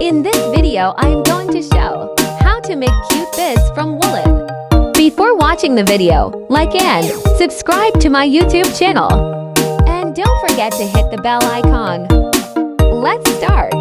In this video, I am going to show how to make cute bibs from woolen. Before watching the video, like and subscribe to my YouTube channel. And don't forget to hit the bell icon. Let's start.